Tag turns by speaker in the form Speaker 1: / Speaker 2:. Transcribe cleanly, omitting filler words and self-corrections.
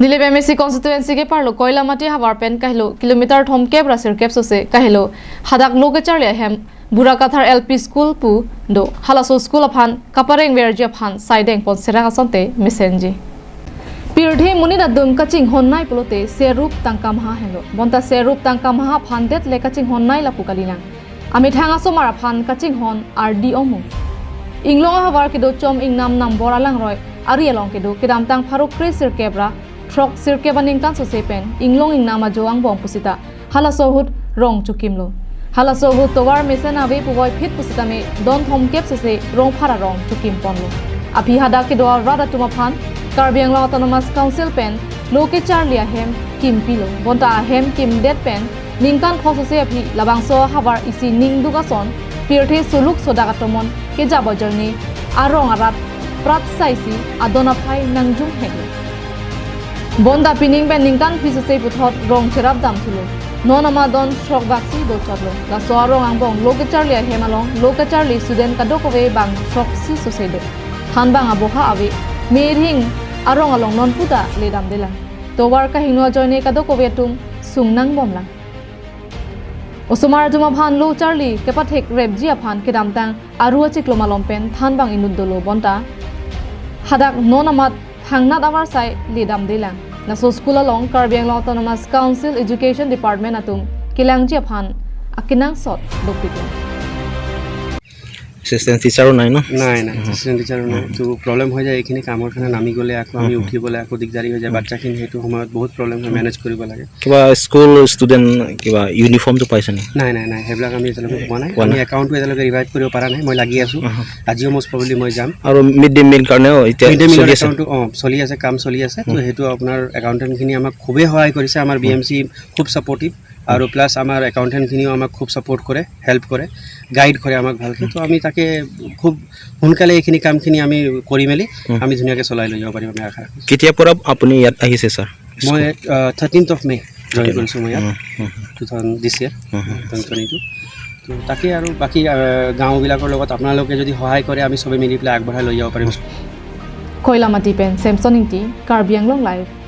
Speaker 1: नीलेब MSc constituency के पार्लो कोयला माटी हवार पेन कहलो किलोमीटर थम के ब्रासिर केप सोसे कहलो हदाक लोगे चारले हेम बुरा कथार एलपी स्कूल पु दो हलासो स्कूल अफान कपारेंग वेरजी अफान साइडेंग पॉन्सेरा हसंते मिसेंजी पिरधे मुनिदा दुम कचिंग होन्नाई पुलोते सेरूप तंका महा हेलो bonta सेरूप तंका महा फानदेत ले कचिंग होन्नाई लापु कलिना आमी थांगा सोमारा फान कचिंग होन आरडी ओमु इंगलोंग हवार के दो चोम इंग नाम नाम बोरालांग रॉय आरियलोंग के दो किदाम तंग फारुक क्रे सिरकेब्रा ट्रक सिरके बनिंग कान सोसे पेन इंगलोंग इंग नामा जोआंग बोंग पुसिता हलासोहुत रोंग चुकिमलो हलासोहुत तोवार मेसेन आवे पुगोय फिट पुसिता में दोन थोम केप सोसे रोंग फारा रोंग चुकिम पोनलो अभी हदा के दो रादा तुमा फान कार्बी आंग्लॉ ऑटोनोमस काउंसिल पेन लोके चारलिया हेम किम पिलो bonta हेम किम डेट पेन निंकान खोसोसे अभी लबांगसो हवार इसी निंगदुगासन पिरथे सुलुक सोदागातमन के जाबजरनी आरोंग आरात प्रात साइसी आदोना फाइ नंगजुम हेगो bonda pining ben ningkan fisose puthot rong cherap dam thulo nonama don shok baksi do chadlo la soarong angbong loke charlia hemalong loke charli student kadokove bang shok si sosedo hanbang aboha ave merhing arong along non puta ledam dela towar ka hingno joine kadokove tum sungnang bomlang osomar juma bhan lo charli kepathek repji aphan kedam tang aru achiklo malompen thanbang inudolo bonta hadak nonamat hangnat awar sai ledam delang naso school along Karbi Anglong Autonomous Council Education Department atum kilangji aphan akinang sot dokpito
Speaker 2: assistant teacher নাই না
Speaker 3: নাই assistant teacher নাই তো problem হৈ যায় এইখিনি কামৰ কাৰণে নামি গলে আকৌ আমি উঠিবলৈ আকৌ দিগদাৰি হৈ যায় বাচ্চাখিনি হেতু সময়ত বহুত প্ৰবলেম হয় মেনেজ কৰিব লাগে
Speaker 2: কিবা স্কুল ষ্টুডেন্ট কিবা ইউনিফৰ্ম তো পাইছে নি
Speaker 3: নাই হেবলাক আমি এতিয়ালৈকে পোৱা নাই আমি একাউণ্টটো এতিয়ালৈকে ৰিভাইভ কৰিব পৰা নাই মই লাগি আছো আজিও মোষ্ট প্ৰবলি মই যাম
Speaker 2: আৰু মিড ডে মিল কাৰণেও এতিয়া চলি আছে
Speaker 3: চলি আছে কাম চলি আছে তো হেতু আপোনাৰ একাউণ্টেণ্টখিনি আমাক খুবেই সহায় কৰিছে আমাৰ বিএমসি খুব সাপোৰ্টিভ আৰু প্লাস আমাৰ একাউণ্টেণ্টখিনিও আমাক খুব সাপোৰ্ট কৰে হেল্প কৰে গাইড কৰে আমাক ভালকৈ তো আমি তাকে খুব সোনকালে এইখিনি কামখিনি আমি কৰি মেলি আমি ধুনীয়াকৈ চলাই লৈ যাব পাৰিম আমি আশা ৰাখিছোঁ
Speaker 2: কেতিয়া পৰা আপুনি ইয়াত আহিছে স্যাৰ
Speaker 3: মই 13th of May জইন কৰিছোঁ মই ইয়াত 2000 this year 2022 তো তাকে আৰু বাকী গাঁওবিলাকৰ লগত আপোনালোকে যদি সহায় কৰে আমি সবে মিলি পেলাই আগবঢ়াই লৈ যাব পাৰিম
Speaker 1: koila mati pen samsung inti Karbi Anglong live